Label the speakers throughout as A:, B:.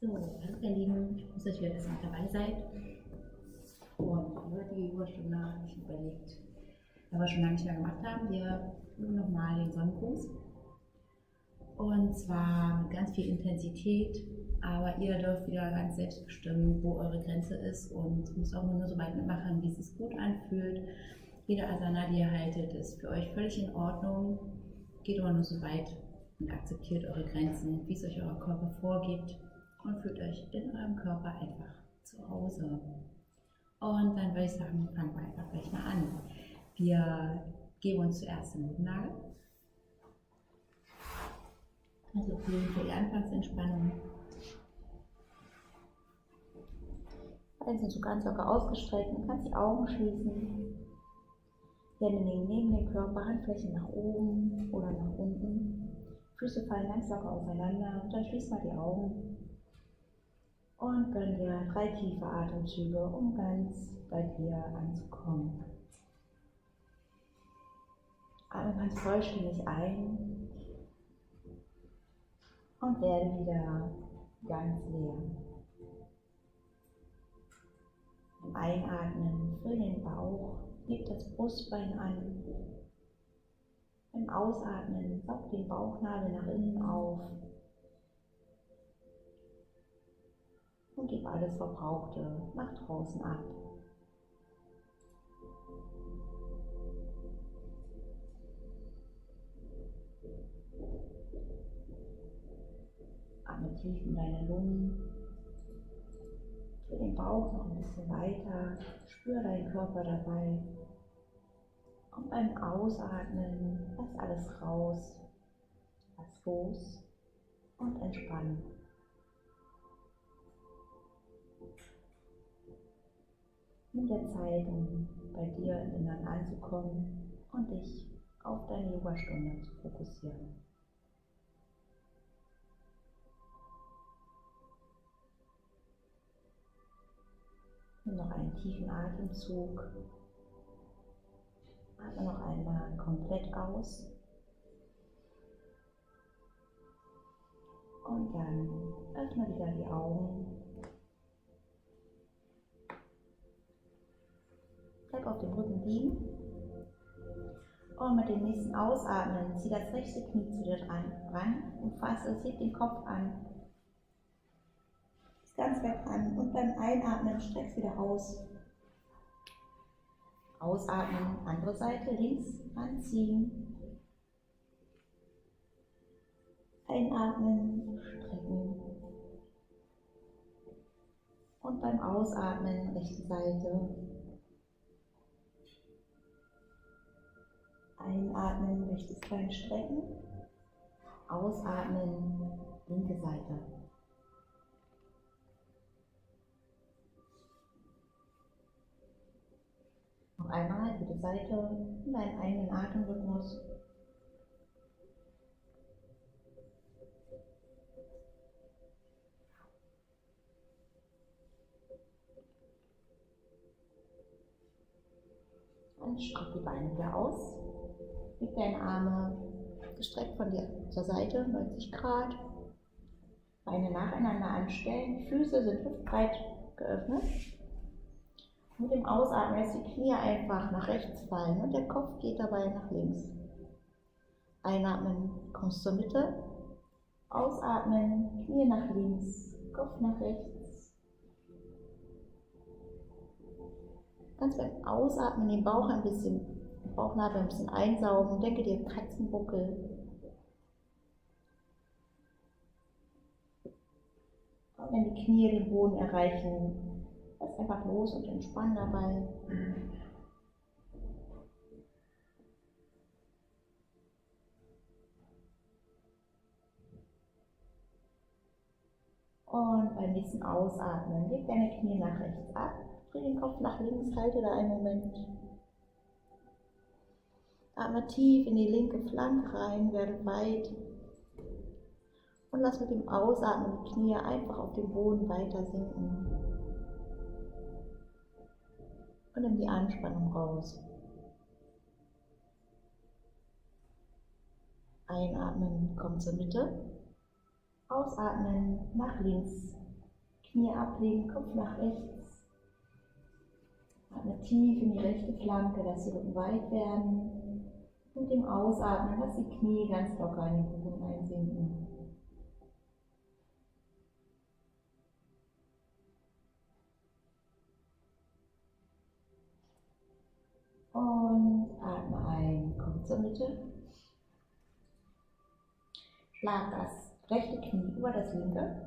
A: So, hallo ihr Lieben, ich grüße euch wieder, dass ihr mit dabei seid. Und die heutige Yogastunde habe ich überlegt, weil wir schon lange nicht mehr gemacht haben, wir üben nochmal den Sonnengruß. Und zwar mit ganz viel Intensität, aber ihr dürft wieder ganz selbst bestimmen, wo eure Grenze ist und müsst auch nur so weit mitmachen, wie es sich gut anfühlt. Jede Asana, die ihr haltet, ist für euch völlig in Ordnung. Geht aber nur so weit und akzeptiert eure Grenzen, wie es euch euer Körper vorgibt. Und fühlt euch in eurem Körper einfach zu Hause. Und dann würde ich sagen, fangen wir einfach gleich mal an. Wir geben uns zuerst in den Nagel. Also für die Anfangsentspannung. Beine sind so ganz locker ausgestreckt, man kann die Augen schließen. Hände liegen neben dem Körper, Handflächen nach oben oder nach unten. Füße fallen ganz locker auseinander und dann schließt mal die Augen. Und gönn dir 3 tiefe Atemzüge, um ganz bei dir anzukommen. Atme ganz vollständig ein und werde wieder ganz leer. Beim Einatmen füll den Bauch, heb das Brustbein an. Beim Ausatmen saug den Bauchnabel nach innen auf. Und gib alles Verbrauchte nach draußen ab. Atme tief in deine Lungen. Füll den Bauch noch ein bisschen weiter. Spür deinen Körper dabei. Und beim Ausatmen lass alles raus. Lass los und entspann. Nimm dir Zeit, um bei dir im Inneren anzukommen und dich auf deine Yogastunde zu fokussieren. Nimm noch einen tiefen Atemzug. Atme noch einmal komplett aus. Und dann öffne wieder die Augen. Bleib auf dem Rücken liegen. Und mit dem nächsten Ausatmen zieh das rechte Knie zu dir ran und fasse es, heb den Kopf an. Ist ganz weit an und beim Einatmen streck es wieder aus. Ausatmen, andere Seite, links anziehen. Einatmen, strecken. Und beim Ausatmen, rechte Seite. Einatmen, rechtes Bein strecken. Ausatmen, linke Seite. Noch einmal, dritte Seite, in deinen eigenen Atemrhythmus. Und streck die Beine wieder aus. Leg deine Arme gestreckt von dir zur Seite, 90 Grad. Beine nacheinander anstellen. Die Füße sind hüftbreit geöffnet. Mit dem Ausatmen lässt die Knie einfach nach rechts fallen und der Kopf geht dabei nach links. Einatmen, kommst zur Mitte. Ausatmen, Knie nach links, Kopf nach rechts. Ganz beim Ausatmen den Bauchnabel ein bisschen einsaugen. Denke dir Katzenbuckel. Und wenn die Knie den Boden erreichen, lass einfach los und entspann dabei. Und beim nächsten Ausatmen, leg deine Knie nach rechts ab, dreh den Kopf nach links, halte da einen Moment. Atme tief in die linke Flanke rein, werde weit. Und lass mit dem Ausatmen die Knie einfach auf dem Boden weiter sinken. Und nimm die Anspannung raus. Einatmen, komm zur Mitte. Ausatmen, nach links,
B: Knie ablegen, Kopf nach rechts. Atme tief in die rechte Flanke, lass die Rücken weit werden. Und im Ausatmen lass die Knie ganz locker in den Boden einsinken. Und atme ein, komm zur Mitte. Schlag das rechte Knie über das linke.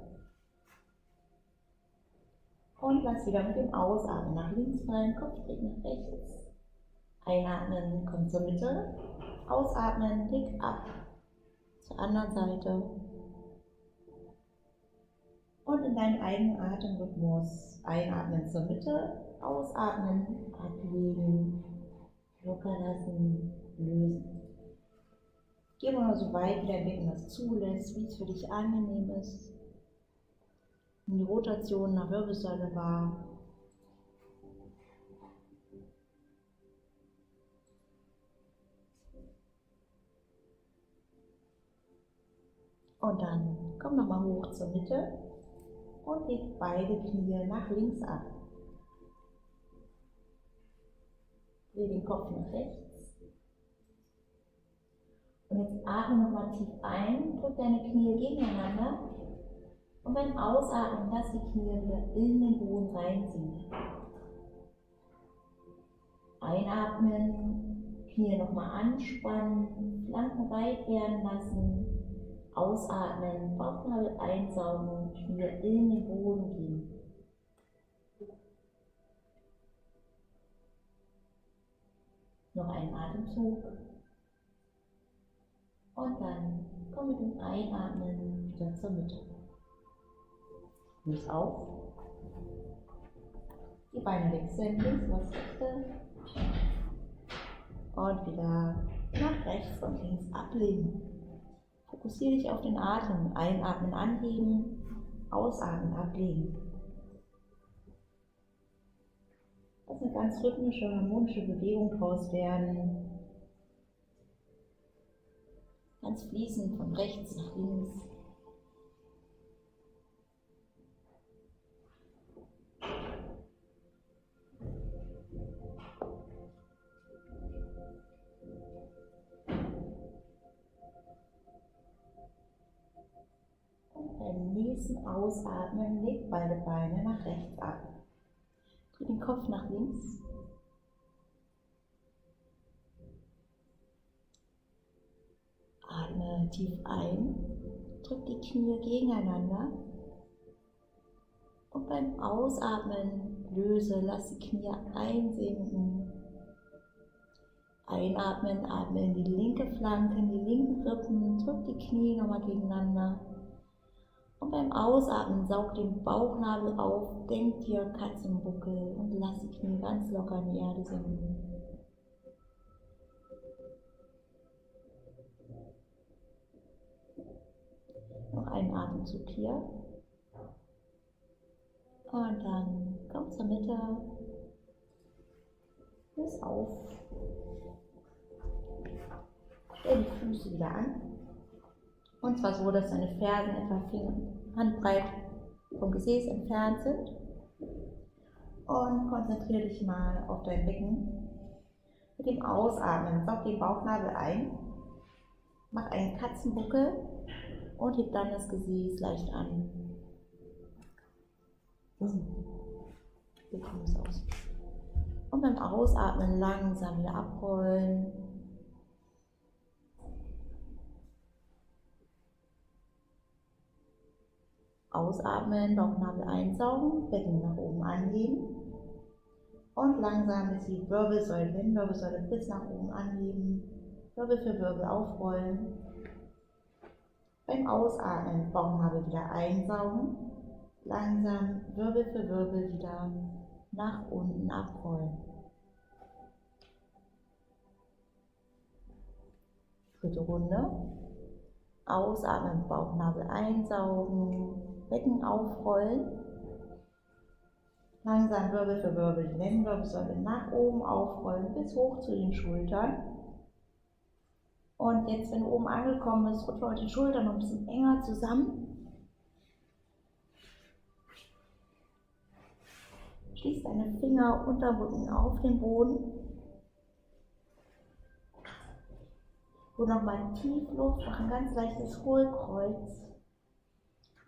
B: Und lass wieder mit dem Ausatmen nach links fallen, Kopf dreht nach rechts. Einatmen, komm zur Mitte. Ausatmen, leg ab zur anderen Seite. Und in deinen eigenen Atemrhythmus einatmen zur Mitte, ausatmen, ablegen, locker lassen, lösen. Geh mal so weit wie dein Becken das zulässt, wie es für dich angenehm ist. Nimm die Rotation nach Wirbelsäule wahr. Und dann komm nochmal hoch zur Mitte und leg beide Knie nach links ab. Dreh den Kopf nach rechts. Und jetzt atme nochmal tief ein, drück deine Knie gegeneinander. Und beim Ausatmen lass die Knie wieder in den Boden reinziehen. Einatmen, Knie nochmal anspannen, Flanken weit werden lassen. Ausatmen, Bauchnabel einsaugen, Knie in den Boden gehen. Noch einen Atemzug. Und dann komm mit dem Einatmen wieder zur Mitte. Fuß auf. Die Beine wechseln, links was rechte. Und wieder nach rechts und links ablegen. Fokussiere dich auf den Atem. Einatmen, anheben, ausatmen, ablegen. Lass eine ganz rhythmische, harmonische Bewegung draus werden. Ganz fließend von rechts nach links. Beim nächsten Ausatmen leg beide Beine nach rechts ab. Dreh den Kopf nach links. Atme tief ein, drück die Knie gegeneinander. Und beim Ausatmen löse, lass die Knie einsinken. Einatmen, atme in die linke Flanke, in die linken Rippen, drück die Knie nochmal gegeneinander. Und beim Ausatmen saug den Bauchnabel auf, denk dir Katzenbuckel und lass die Knie ganz locker in die Erde sinken. Noch einen Atemzug hier. Und dann komm zur Mitte. Fuß auf. Stell die Füße wieder an. Und zwar so, dass deine Fersen etwa handbreit vom Gesäß entfernt sind. Und konzentriere dich mal auf dein Becken. Mit dem Ausatmen saug den Bauchnabel ein. Mach einen Katzenbuckel und heb dann das Gesäß leicht an. Wie kommt es aus? Und beim Ausatmen langsam wieder abrollen. Ausatmen, Bauchnabel einsaugen, Becken nach oben anheben und langsam bis die Wirbelsäule hin, Wirbelsäule bis nach oben anheben, Wirbel für Wirbel aufrollen. Beim Ausatmen, Bauchnabel wieder einsaugen, langsam Wirbel für Wirbel wieder nach unten abrollen. Dritte Runde. Ausatmen, Bauchnabel einsaugen, Becken aufrollen. Langsam Wirbel für Wirbel die Lendenwirbelsäule nach oben aufrollen bis hoch zu den Schultern. Und jetzt, wenn du oben angekommen bist, rutsch mal die Schultern noch ein bisschen enger zusammen. Schließ deine Finger unterm Rücken auf den Boden. Und nochmal tief Luft, mach ein ganz leichtes Hohlkreuz.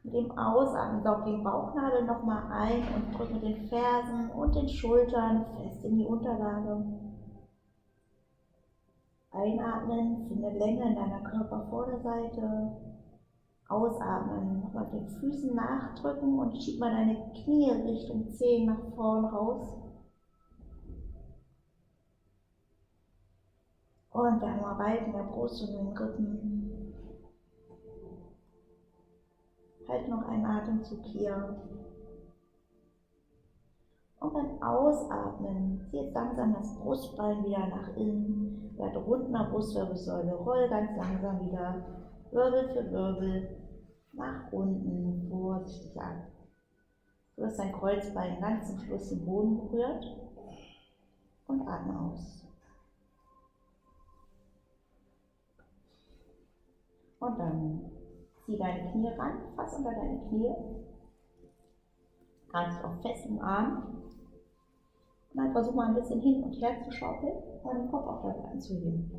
B: Mit dem Ausatmen saug den Bauchnabel nochmal ein und drück mit den Fersen und den Schultern fest in die Unterlage. Einatmen, finde Länge in deiner Körpervorderseite. Ausatmen, nochmal mit den Füßen nachdrücken und schieb mal deine Knie Richtung Zehen nach vorn raus. Und dann mal weit in der Brust und den Rippen. Halt noch einen Atemzug hier. Und beim Ausatmen, zieh jetzt langsam das Brustbein wieder nach innen. Bleib rund in der Brustwirbelsäule, roll ganz langsam wieder Wirbel für Wirbel nach unten, vorsichtig an. Du hast dein Kreuzbein ganz zum Schluss den Boden berührt und atme aus. Und dann zieh deine Knie ran, fass unter deine Knie, halt dich auch fest im Arm. Und dann versuch mal ein bisschen hin und her zu schaukeln und den Kopf auch dabei anzuheben.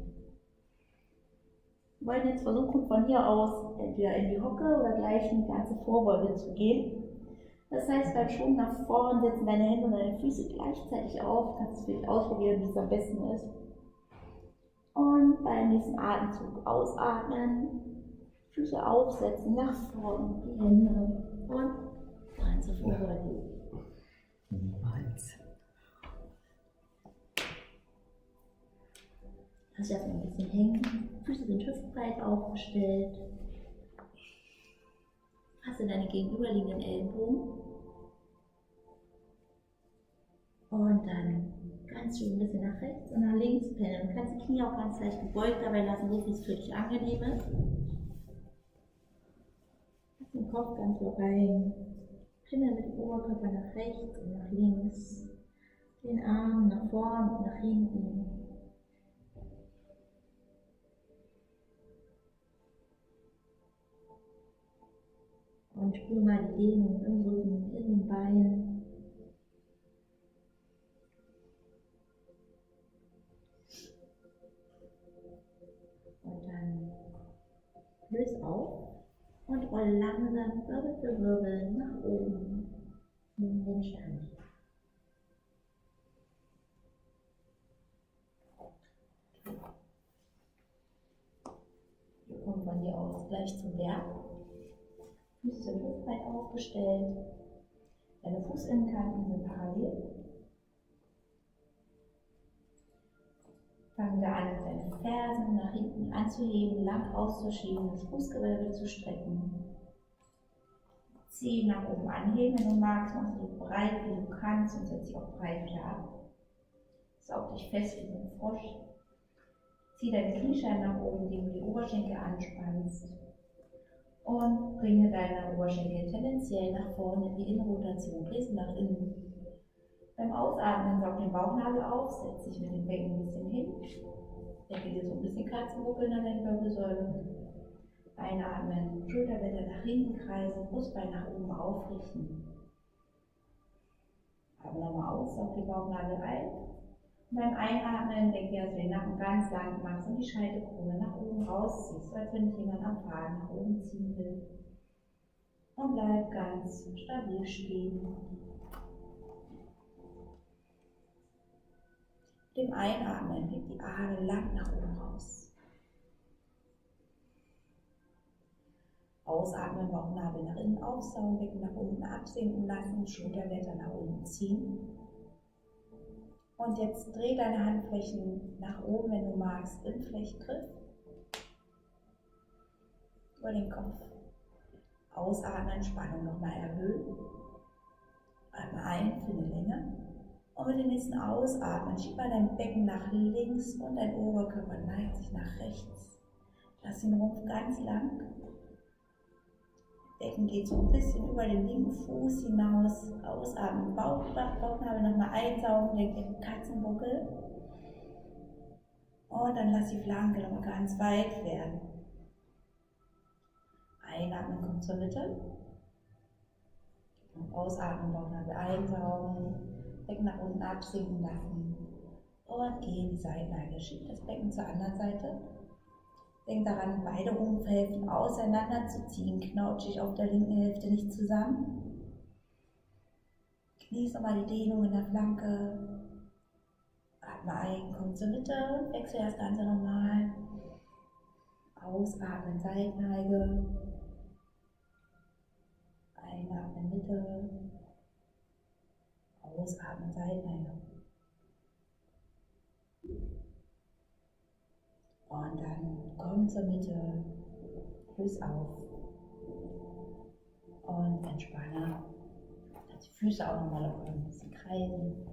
B: Wir wollen jetzt versuchen, von hier aus entweder in die Hocke oder gleich in die ganze Vorbeuge zu gehen. Das heißt, beim Schwung nach vorn setzen deine Hände und deine Füße gleichzeitig auf. Kannst du wirklich ausprobieren, wie es am besten ist. Und beim nächsten Atemzug ausatmen, Füße aufsetzen, nach vorn, die Hände und ganze Vorbeuge. Lass dich erstmal ein bisschen hängen. Füße sind hüftbreit aufgestellt. Fasse deine gegenüberliegenden Ellenbogen. Und dann ganz schön ein bisschen nach rechts und nach links pendeln. Du kannst die Knie auch ganz leicht gebeugt dabei lassen, so wie es für dich angenehm ist. Lass den Kopf ganz locker hängen. Pendel mit dem Oberkörper nach rechts und nach links. Den Arm nach vorn und nach hinten. Und spüre mal die Dehnung im Rücken, in den Beinen. Und dann löse auf und roll langsam Wirbel für Wirbel nach oben in den Stand. Wir kommen von hier aus gleich zum Berg. Füße sind hüftbreit aufgestellt. Deine Fußinnenkanten sind parallel. Fang wieder an, deine Fersen nach hinten anzuheben, lang auszuschieben, das Fußgewölbe zu strecken. Zehen nach oben anheben, wenn du magst, machst du so breit wie du kannst und setz dich auch breit wieder ab. Saug dich fest wie so ein Frosch. Zieh deine Kniescheiben nach oben, indem du die Oberschenkel anspannst. Und bringe deine Oberschenkel tendenziell nach vorne in die Innenrotation, dreh sie nach innen. Beim Ausatmen saug den Bauchnabel auf, setz dich mit dem Becken ein bisschen hin. Decke dir so ein bisschen Katzenbuckeln an der Wirbelsäule. Einatmen, Schulterblätter nach hinten kreisen, Brustbein nach oben aufrichten. Atme nochmal aus, saug den Bauchnabel ein. Und beim Einatmen denk dir, dass du den Nacken ganz lang machst und die Scheitelkrone nach oben rausziehst, so als wenn dich jemand am Faden nach oben ziehen will. Und bleib ganz stabil stehen. Mit dem Einatmen heb die Arme lang nach oben raus. Ausatmen, Bauchnabel nach innen aufsaugen, Becken nach unten absinken lassen, Schulterblätter nach unten ziehen. Und jetzt dreh deine Handflächen nach oben, wenn du magst, im Flechtgriff. Über den Kopf. Ausatmen, Spannung nochmal erhöhen. Atme ein, finde Länge. Und mit dem nächsten Ausatmen, schieb mal dein Becken nach links und dein Oberkörper neigt sich nach rechts. Lass den Rumpf ganz lang. Becken geht so ein bisschen über den linken Fuß hinaus. Ausatmen, Bauchnabel nochmal einsaugen, denk den Katzenbuckel. Und dann lass die Flanke nochmal ganz weit werden. Einatmen, kommt zur Mitte. Und ausatmen, Bauchnabel einsaugen. Becken nach unten absinken lassen. Und geh in die Seitenlage. Schieb das Becken zur anderen Seite. Denk daran, beide Rumpfhälften auseinander zu ziehen. Knautsch dich auf der linken Hälfte nicht zusammen. Genieß nochmal die Dehnung in der Flanke. Atme ein, komm zur Mitte und wechsle das Ganze nochmal. Ausatmen, Seitenneige. Einatmen, Mitte. Ausatmen, Seitenneige. Und dann komm zur Mitte, Fuß auf und entspanne. Die Füße auch nochmal locker ein bisschen kreisen.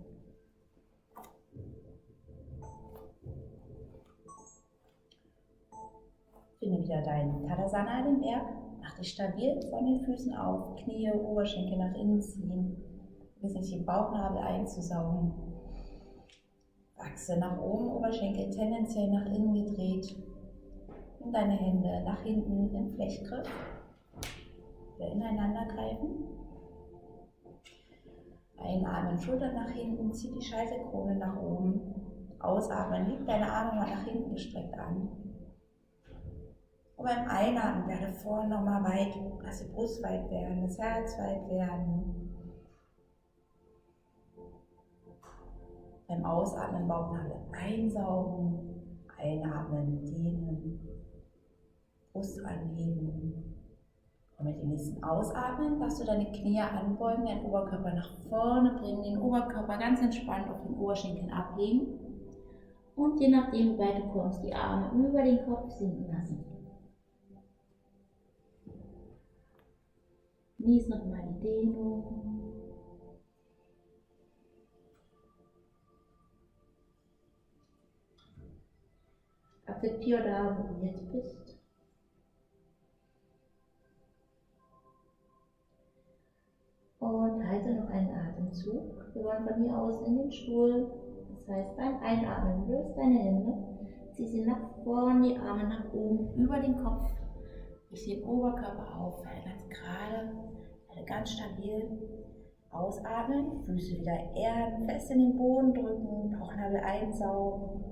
B: Finde wieder deinen Tadasana, den Berg. Mach dich stabil von den Füßen auf, Knie, Oberschenkel nach innen ziehen. Ein bisschen den Bauchnabel einzusaugen. Achse nach oben, Oberschenkel tendenziell nach innen gedreht. Und deine Hände nach hinten im Flechtgriff. Wieder ineinander greifen. Einatmen, Schultern nach hinten, zieh die Scheitelkrone nach oben. Ausatmen, leg deine Arme mal nach hinten gestreckt an. Und beim Einatmen werde vorne nochmal weit, lass die Brust weit werden, das Herz weit werden. Beim Ausatmen Bauchnabel einsaugen, einatmen, dehnen, Brust anheben. Und mit dem nächsten Ausatmen darfst du deine Knie anbeugen, deinen Oberkörper nach vorne bringen, den Oberkörper ganz entspannt auf den Oberschenkeln ablegen. Und je nachdem, wie weit du kommst, die Arme über den Kopf sinken lassen. Genieß nochmal die Dehnung. Akzeptiere da, wo du jetzt bist. Und halte noch einen Atemzug. Wir wollen von hier aus in den Stuhl. Das heißt, beim Einatmen löst deine Hände, zieh sie nach vorn, die Arme nach oben, über den Kopf. Ich sehe den Oberkörper auf, werde ganz gerade, werde ganz stabil. Ausatmen, Füße wieder erden, fest in den Boden drücken, Bauchnabel einsaugen.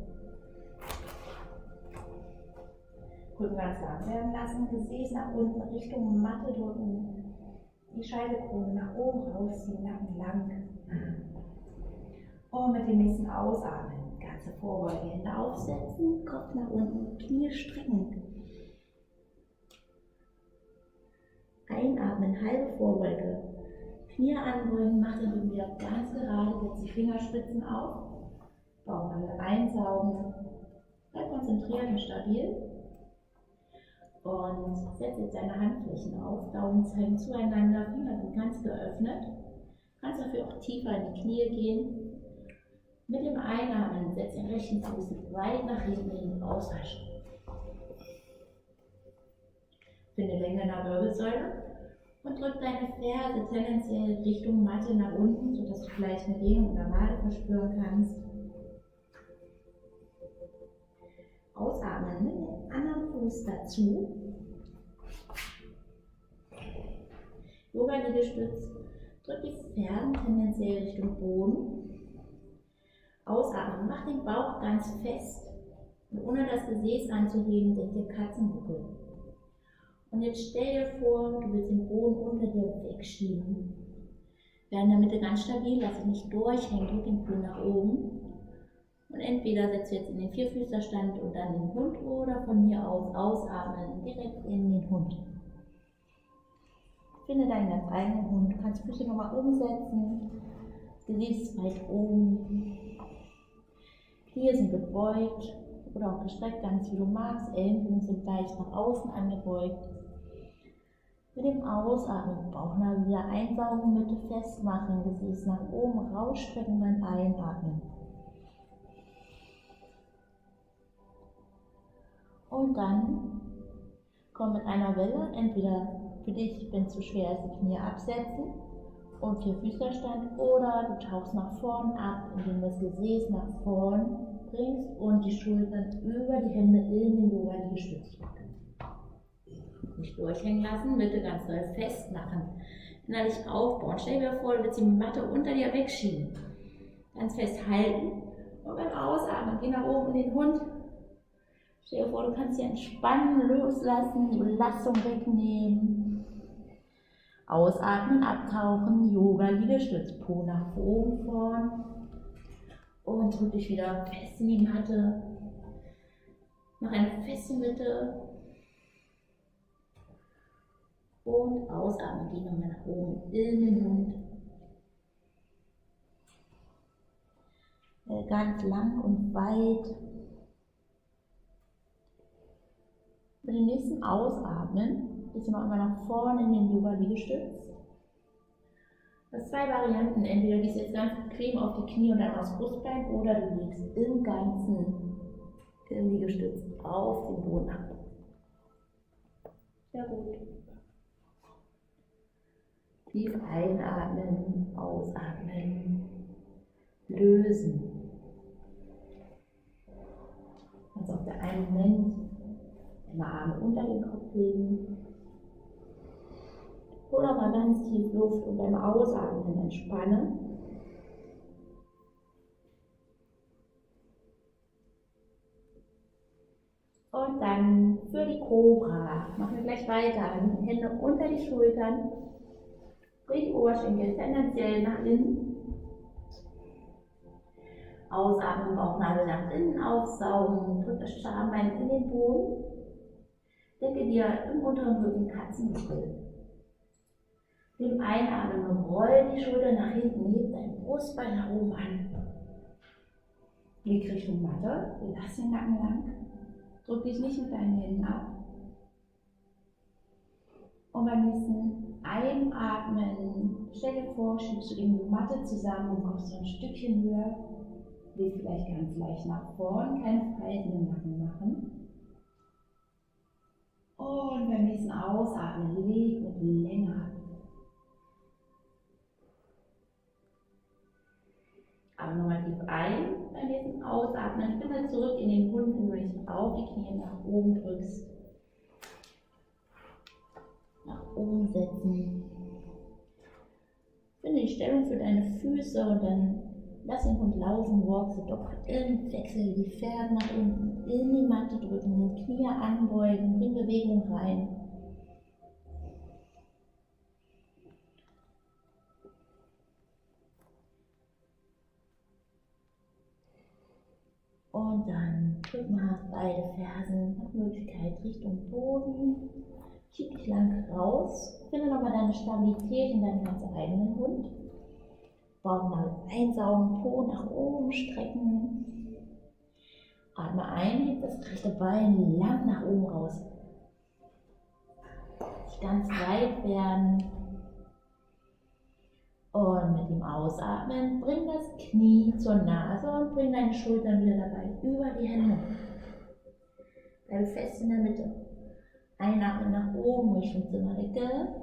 B: Rücken ganz lang werden lassen, Gesäß nach unten Richtung Matte drücken, die Scheitelkrone nach oben rausziehen, Nacken lang. Und mit dem nächsten Ausatmen, ganze Vorbeuge, Hände aufsetzen, Kopf nach unten, Knie strecken. Einatmen, halbe Vorbeuge, Knie anbeugen, mach den Rücken wieder ganz gerade, setz die Fingerspitzen auf, Bauchnabel einsaugen, bleib konzentriert und stabil. Und setz jetzt deine Handflächen auf, Daumen zeigen zueinander, Finger sind ganz geöffnet. Du kannst dafür auch tiefer in die Knie gehen. Mit dem Einatmen setz den rechten Fuß weit nach hinten in den Ausfallschritt. Finde Länge in der Wirbelsäule und drück deine Ferse tendenziell Richtung Matte nach unten, sodass du vielleicht eine Dehnung in der Wade verspüren kannst. Ausatmen, nimm den anderen Fuß dazu. Yoga-Liegestütz, drück die Fersen tendenziell Richtung Boden. Ausatmen, mach den Bauch ganz fest und ohne das Gesäß anzuheben, denk dir Katzenbuckel. Und jetzt stell dir vor, du willst den Boden unter dir wegschieben. Werde in der Mitte ganz stabil, lass dich nicht durchhängen, drück den Po nach oben. Und entweder setzt du jetzt in den Vierfüßlerstand und dann den Hund oder von hier aus ausatmen, direkt in den Hund. Finde deinen ganz eigenen Hund. Du kannst Füße nochmal umsetzen, Gesäß weit oben. Knie sind gebeugt oder auch gestreckt, ganz wie du magst. Ellenbogen sind leicht nach außen angebeugt. Mit dem Ausatmen Bauchnabel wieder einsaugen, Mitte festmachen, Gesäß nach oben rausstrecken beim Einatmen. Und dann komm mit einer Welle, entweder für dich, wenn es zu schwer ist, die Knie absetzen und Vierfüßlerstand, oder du tauchst nach vorn ab, indem du das Gesäß nach vorn bringst und die Schultern über die Hände in den Yoga-Liegestütz drücken. Nicht durchhängen lassen, Mitte ganz doll festmachen. Innerlich aufbauen. Stell dir vor, du willst die Matte unter dir wegschieben.
A: Ganz fest halten. Und beim Ausatmen, geh nach oben in den Hund. Stell dir vor, du kannst hier entspannen, loslassen, die Belastung wegnehmen. Ausatmen, abtauchen, Yoga, Liegestütz, Po nach oben vorn. Und drück dich wieder fest in die Matte. Mach eine feste Mitte. Und ausatmen, geh nochmal nach oben in den Hund. Ganz lang und weit. Mit dem nächsten Ausatmen gehst du noch einmal nach vorne in den Yoga-Liegestütz. Du hast zwei Varianten. Entweder gehst du jetzt ganz bequem auf die Knie und dann aufs Brustbein oder du legst im ganzen Liegestütz auf den Boden ab. Sehr gut. Tief einatmen, ausatmen, lösen. Also auf der einen Moment immer Arme unter den Kopf legen. Hol auch mal ganz tief Luft und beim Ausatmen entspannen. Und dann für die Cobra machen wir gleich weiter. Hände unter die Schultern. Dreh die Oberschenkel tendenziell nach innen. Ausatmen, Bauchnabel nach innen aufsaugen. Drück das Schambein in den Boden. Decke dir im unteren Rücken Katzenbuckel. Dem Einatmen roll die Schultern nach hinten, heb dein Brustbein nach oben an. Leg Richtung Matte, lass den Nacken lang. Drück dich nicht mit deinen Händen ab. Und beim nächsten Einatmen, stell dir vor, schiebst du die Matte zusammen und kommst so ein Stückchen höher. Leg vielleicht ganz leicht nach vorn, keine Falten im Nacken machen. Und beim nächsten Ausatmen, leg und länger. Atme nochmal tief ein, beim nächsten Ausatmen, spinne zurück in den Hund, wenn du dich auf die Knie nach oben drückst. Nach oben setzen. Finde die Stellung für deine Füße und dann lass den Hund laufen, walk the dog im Wechsel, die Fersen nach unten in die Matte drücken, Knie anbeugen, bring Bewegung rein. Und dann drück mal beide Fersen nach Möglichkeit Richtung Boden. Schieb dich lang raus. Finde nochmal deine Stabilität in deinem ganz eigenen Hund. Bauchnabel einsaugen, Po nach oben strecken. Atme ein, heb das rechte Bein lang nach oben raus. Nicht ganz weit werden. Und mit dem Ausatmen bring das Knie zur Nase und bring deine Schultern wieder dabei über die Hände. Bleibe fest in der Mitte. Einatmen nach oben Richtung Zimmerdecke.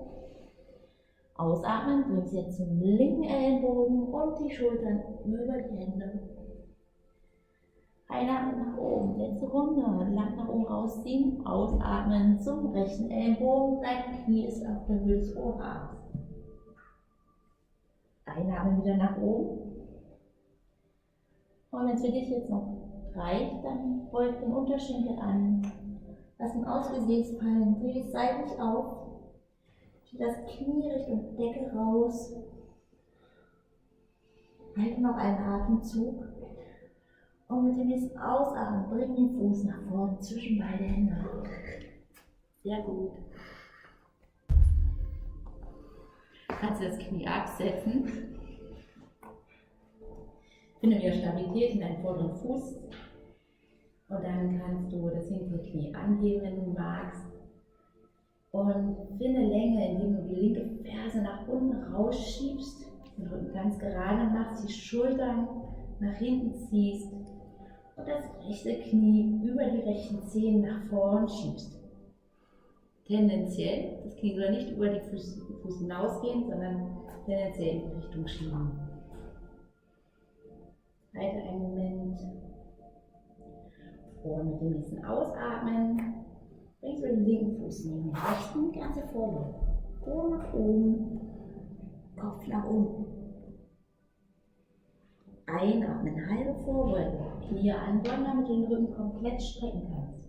A: Ausatmen, bring sie jetzt zum linken Ellenbogen und die Schultern über die Hände. Einatmen nach oben, letzte Runde, lang nach oben rausziehen. Ausatmen zum rechten Ellenbogen, dein Knie ist auf der Höhe des Oberarms. Einatmen wieder nach oben. Und wenn es für dich jetzt noch reicht, dann beug den Unterschenkel an. Lass ihn ausgesägt fallen, dreh dich seitlich auf. Schieb das Knie Richtung Decke raus. Halte noch einen Atemzug. Und mit dem nächsten Ausatmen bring den Fuß nach vorne zwischen beide Hände. Sehr gut. Kannst du das Knie absetzen. Finde wieder Stabilität in deinem vorderen Fuß. Und dann kannst du das hintere Knie anheben, wenn du magst. Und finde Länge, indem du die linke Ferse nach unten rausschiebst, den Rücken ganz gerade machst, die Schultern nach hinten ziehst und das rechte Knie über die rechten Zehen nach vorn schiebst. Tendenziell, das Knie soll nicht über die Fuß hinausgehen, sondern tendenziell in die Richtung schieben. Halte einen Moment. Und mit dem nächsten Ausatmen bringst du den linken Fuß neben den rechten ganz hervorbeugend. Po nach oben, Kopf nach unten. Einatmen, halbe Vorbeuge. Knie anbeugen, damit du den Rücken komplett strecken kannst.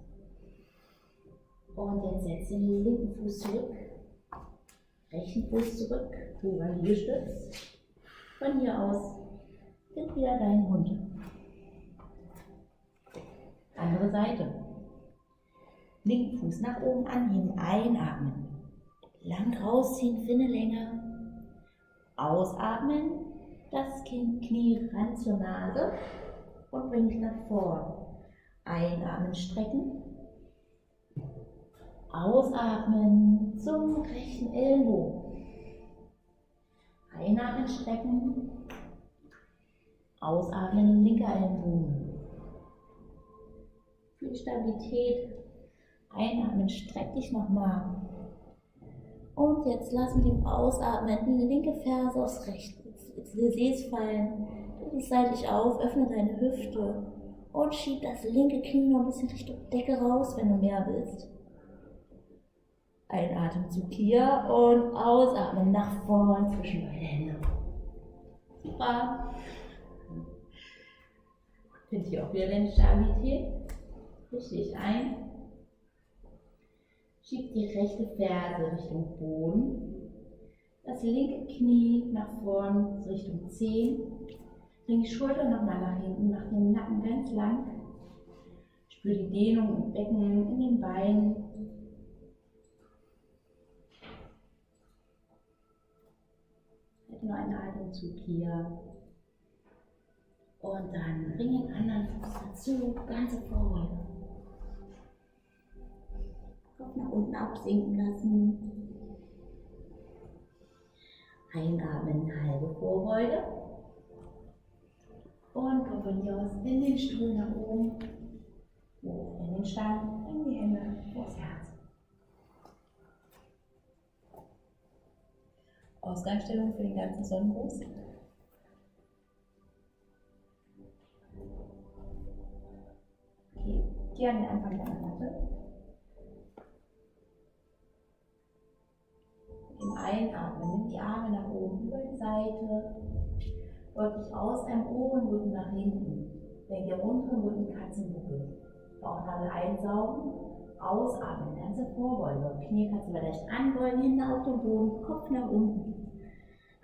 A: Und jetzt setz den linken Fuß zurück, rechten Fuß zurück, über Liegestütz. Von hier aus find wieder deinen Hund. Andere Seite. Linken Fuß nach oben anheben, einatmen. Lang rausziehen, finde Länge. Ausatmen, das Knie ran zur Nase und bring dich nach vorn. Einatmen, strecken. Ausatmen zum rechten Ellbogen. Einatmen, strecken. Ausatmen, linker Ellenbogen. Für die Stabilität. Einatmen, streck dich nochmal. Und jetzt lass mit dem Ausatmen die linke Ferse aufs rechte Gesäß fallen. Du gehst seitlich auf, öffne deine Hüfte und schieb das linke Knie noch ein bisschen Richtung Decke raus, wenn du mehr willst. Ein Atemzug hier und ausatmen nach vorn zwischen beide Hände. Super. Finde ich auch wieder deine Stabilität. Richtig ein. Schieb die rechte Ferse Richtung Boden. Das linke Knie nach vorn Richtung Zehen. Bring die Schultern nochmal nach hinten, mach den Nacken ganz lang. Spür die Dehnung im Becken, in den Beinen. Nur einen Atemzug hier. Und dann bring den anderen Fuß dazu, ganze Vorbeuge. Kopf nach unten absinken lassen. Einatmen, halbe Vorbeuge. Und komm von hier aus in den Stuhl nach oben. Hoch in den Stand, bring die Hände vors Herz. Ausgangsstellung für den ganzen Sonnengruß. Okay, hier an den Anfang deiner Matte. Im Einatmen, nimm die Arme nach oben über die Seite. Beug dich aus einem oberen Rücken nach hinten. Denk dir unteren Rücken Katzenbuckel. Bauchnabel einsaugen. Ausatmen, ganze Vorbeuge. Knie kannst du leicht anbeugen, Hände auf den Boden, Kopf nach unten.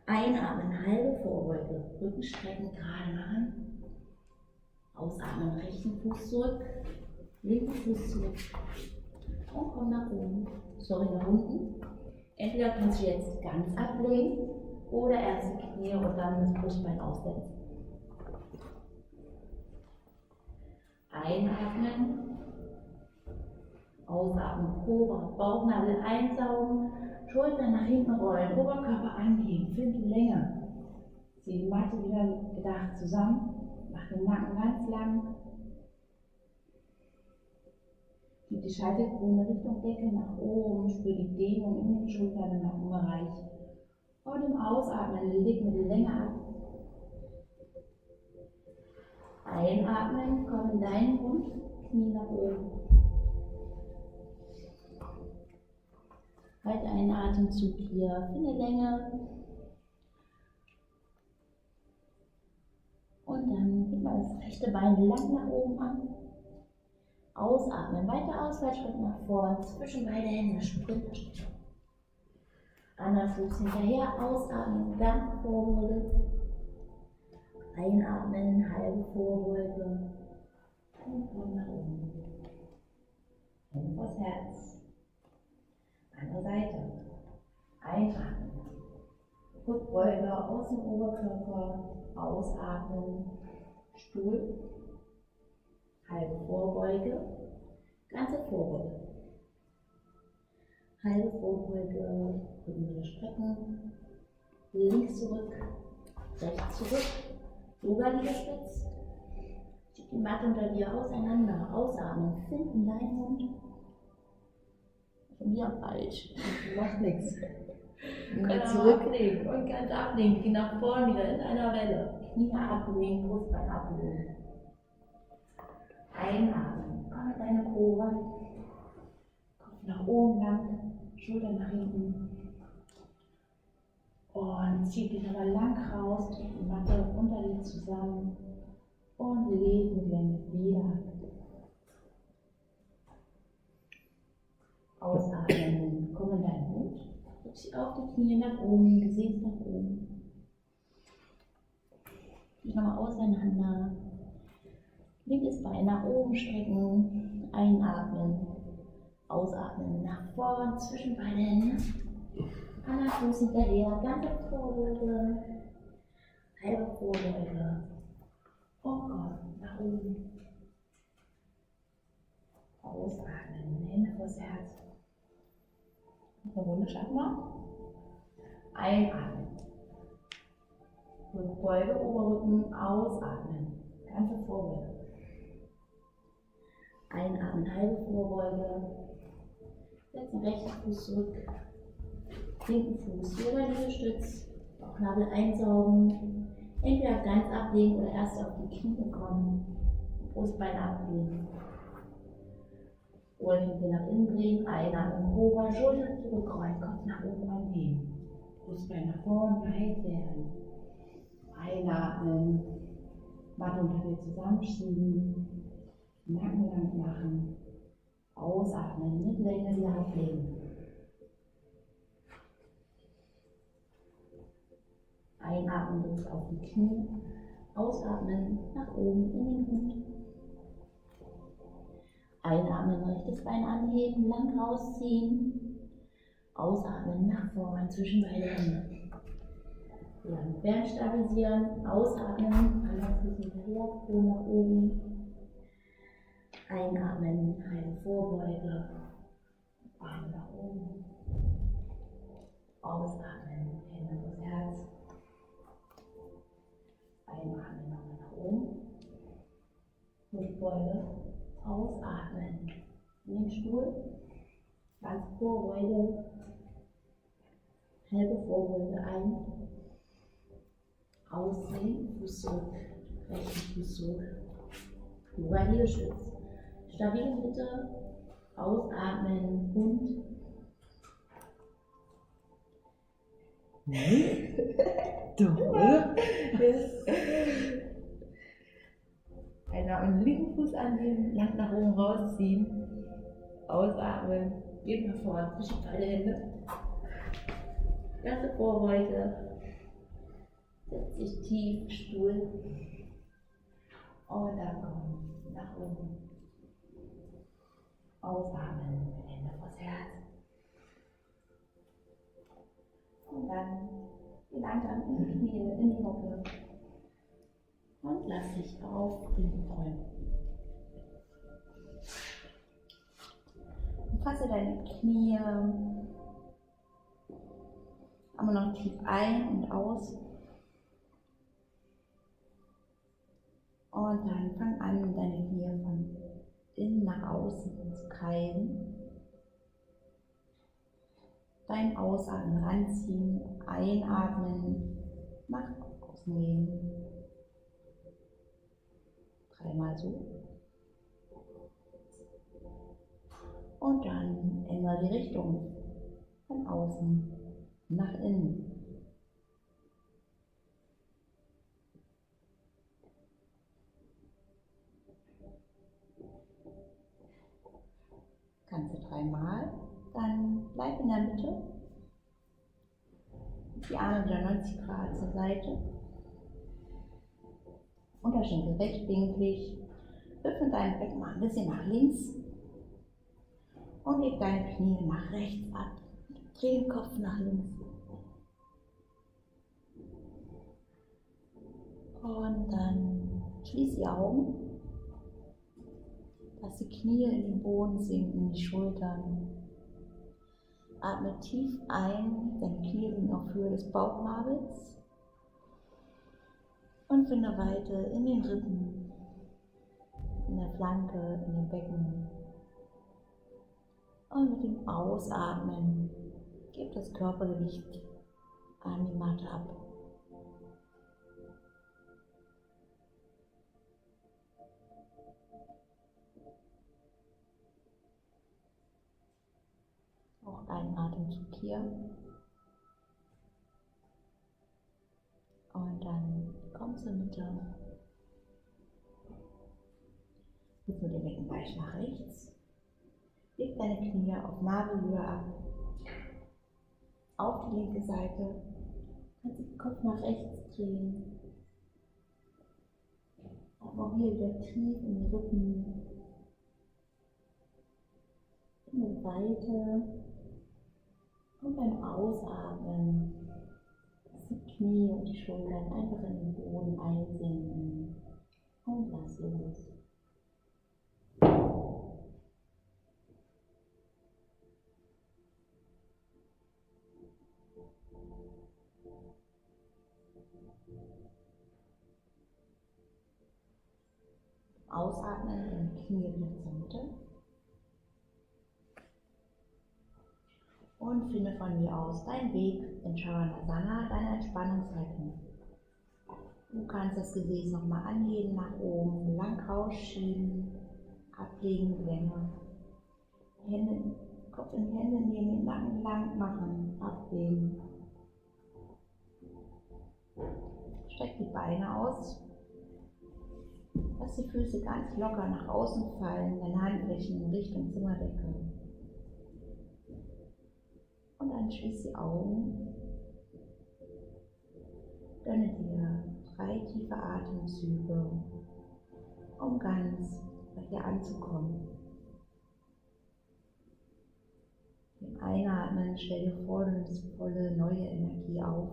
A: Einatmen, halbe Vorbeuge. Rücken strecken, gerade machen. Ausatmen, rechten Fuß zurück. Linken Fuß zurück. Und komm nach oben. Nach unten. Entweder kannst du jetzt ganz ablegen oder erst die Knie und dann das Brustbein aussetzen. Einatmen. Ausatmen, Cobra, Bauchnabel einsaugen, Schultern nach hinten rollen, Oberkörper anheben, finde Länge. Zieh die Matte wieder gedacht zusammen, mach den Nacken ganz lang. Gib die Scheitelkrone Richtung Decke nach oben, spür die Dehnung in den Schultern im Nackenbereich. Und im Ausatmen leg mit Länge ab. Einatmen, komm in deinen Hund, Knie nach oben. Halt einen Atemzug hier, finde Länge. Und dann gib mal das rechte Bein lang nach oben an. Ausatmen, weiter Ausfallschritt nach vorn, zwischen beide Hände, Sprinterschritt. Anderer Fuß hinterher, ausatmen, dann Vorbeuge. Einatmen, halbe Vorbeuge. Und komm nach oben. Hände vors Herz. Andere Seite. Einatmen. Rückbeuge aus dem Oberkörper. Ausatmen. Stuhl. Halbe Vorbeuge. Ganze Vorbeuge. Halbe Vorbeuge. Rücken wieder strecken. Links zurück. Rechts zurück. Yoga-Liegestütz. Schieb die Matte unter dir auseinander. Ausatmen. Finden deinen Mund. Von mir falsch.
C: Macht nichts.
A: Genau, zurücklegen und ganz ablegen. Geh nach vorne wieder in einer Welle. Knie ablegen, Brustbein ablegen. Einatmen. Komm mit deiner Cobra. Kopf nach oben lang, Schultern nach hinten.
B: Und zieh dich aber lang raus, drück die Matte unter dir zusammen und leg mit Länge wieder. Ausatmen, komm in deinen Hund, drück sie auf die Knie nach oben, Gesäß nach oben. Die nochmal auseinander. Linkes Bein nach oben strecken, einatmen, ausatmen, nach vorn, zwischen beide Hände. Aller Fuß hinterher, ganze Vorbeuge, halbe Vorbeuge. Und komm, nach oben. Ausatmen, Hände vors Herz. Eine Runde schaffen wir. Einatmen. Rückbeuge, Oberrücken, ausatmen. Ganze Vorbeuge. Einatmen, halbe Vorbeuge. Setzen rechten Fuß zurück. Linken Fuß, Yoga-Liegestütz. Bauchnabel einsaugen. Entweder ganz ablegen oder erst auf die Knie kommen. Brustbeine ablegen. Ohrläppchen nach innen drehen. Einatmen, Cobra, Schultern zurückrollen. Kopf nach oben anlegen. Brustbein nach vorn, weit werden. Einatmen. Matte unter dir zusammenschieben. Nacken lang machen. Ausatmen, mit Länge wieder ablegen. Einatmen jetzt auf die Knie. Ausatmen nach oben in den Hund. Einatmen, rechtes Bein anheben, lang rausziehen. Ausatmen nach vorn zwischen beide Hände. Lang Bein stabilisieren, ausatmen, anderen Fuß hinterher, Po nach oben. Einatmen, halbe Vorbeuge, Beine nach oben. Ausatmen, Hände vors Herz. Einatmen, nochmal nach oben. Rückbeuge, ausatmen. In den Stuhl, ganz Vorbeuge, halbe Vorbeuge ein. Ausziehen, Fuß zurück, rechten Fuß zurück. Yoga-Liegestütz. Stabile Mitte, ausatmen, Hund.
C: Doch, oder?
B: Einatmen, linken Fuß annehmen, lang nach oben rausziehen. Ausatmen, geht nach vorne, zwischen beide Hände. Ganze Vorbeuge. Setz dich tief, Stuhl. Und dann komm nach oben. Ausatmen, Hände vors Herz. Und dann geh langsam in die Knie, in die Hocke. Und lass dich auf den Träumen. Fasse deine Knie. Aber noch tief ein und aus. Und dann fang an, deine Knie von innen nach außen zu kreisen. Dein Ausatmen ranziehen, einatmen, nach außen gehen. Dreimal so. Und dann ändere die Richtung von außen nach innen. Ganze dreimal. Dann bleib in der Mitte. Die Arme wieder 90 Grad zur Seite. Unterschenkel rechtwinklig. Öffne dein Becken mal ein bisschen nach links. Und leg deine Knie nach rechts ab. Dreh den Kopf nach links. Und dann schließ die Augen. Lass die Knie in den Boden sinken, die Schultern. Atme tief ein, deine Knie liegen auf Höhe des Bauchnabels. Und finde Weite in den Rippen, in der Flanke, in den Becken. Und mit dem Ausatmen gib das Körpergewicht an die Matte ab. Auch einen Atemzug hier. Komm zur Mitte. Gib mit dem Becken weich nach rechts. Leg deine Knie auf Nabelhöhe ab. Auf die linke Seite. Kannst den Kopf nach rechts drehen. Aber auch hier wieder tief in die Rippen. In die Weite. Und beim Ausatmen lass die Knie und die Schultern einfach in den Boden einsinken. Und lass los. Ausatmen, dann Knie wieder zur Mitte. Und finde von hier aus deinen Weg in Shavasana, deine Entspannungshaltung. Du kannst das Gesäß nochmal anheben, nach oben, lang rausschieben, ablegen, die Länge. Hände, Kopf in die Hände nehmen, den Nacken lang machen, ablegen. Streck die Beine aus. Lass die Füße ganz locker nach außen fallen, deine Handflächen in Richtung Zimmerdecke. Und dann schließ die Augen. Gönne dir 3 tiefe Atemzüge, um ganz bei dir anzukommen. Mit dem Einatmen stell dir vor, du nimmst volle neue Energie auf.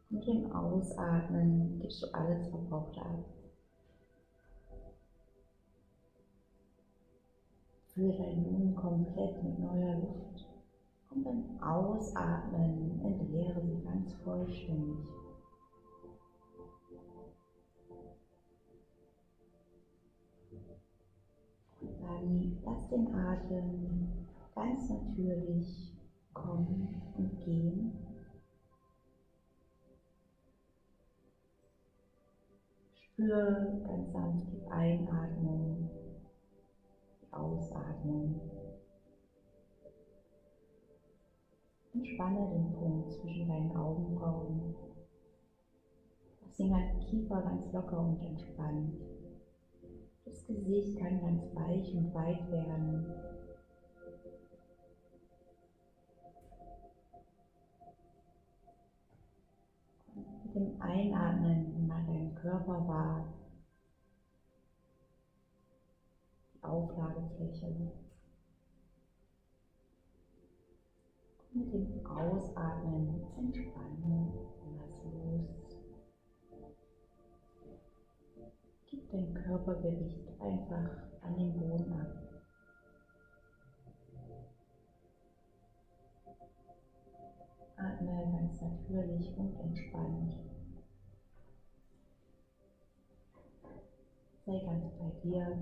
B: Mit dem Ausatmen gibst du alles Verbrauchte ab. Fülle deinen Lungen komplett mit neuer Luft und beim Ausatmen entleere sie ganz vollständig. Und dann lass den Atem ganz natürlich kommen und gehen. Spüre ganz sanft die Einatmung, die Ausatmung. Entspanne den Punkt zwischen deinen Augenbrauen. Lass den ganzen Kiefer ganz locker und entspannt. Das Gesicht kann ganz weich und weit werden. Und mit dem Einatmen nimm mal deinen Körper wahr. Die Auflagefläche. Mit dem Ausatmen entspannen und lass los. Gib dein Körpergewicht einfach an den Boden ab. Atme ganz natürlich und entspannt. Sei ganz bei dir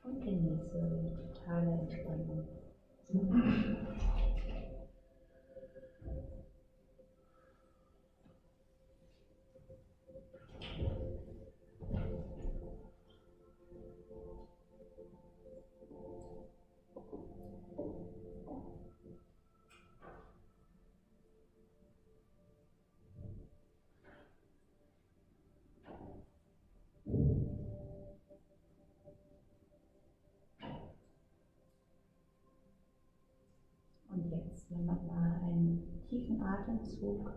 B: und genieße die totale Entspannung. Und jetzt nimm nochmal einen tiefen Atemzug.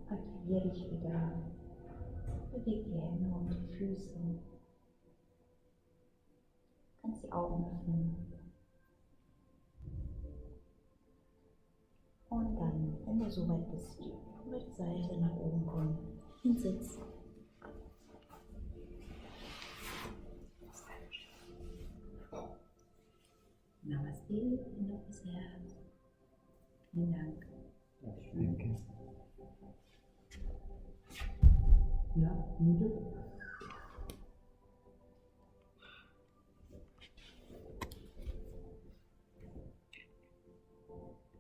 B: Aktiviere dich wieder. Beweg die Hände und die Füße. Du kannst die Augen öffnen. Und dann, wenn du soweit bist, mit Seite nach oben kommen. Hinsitz. Namaste, Hände aufs Herz. Vielen Dank.
C: Danke. Ja, müde?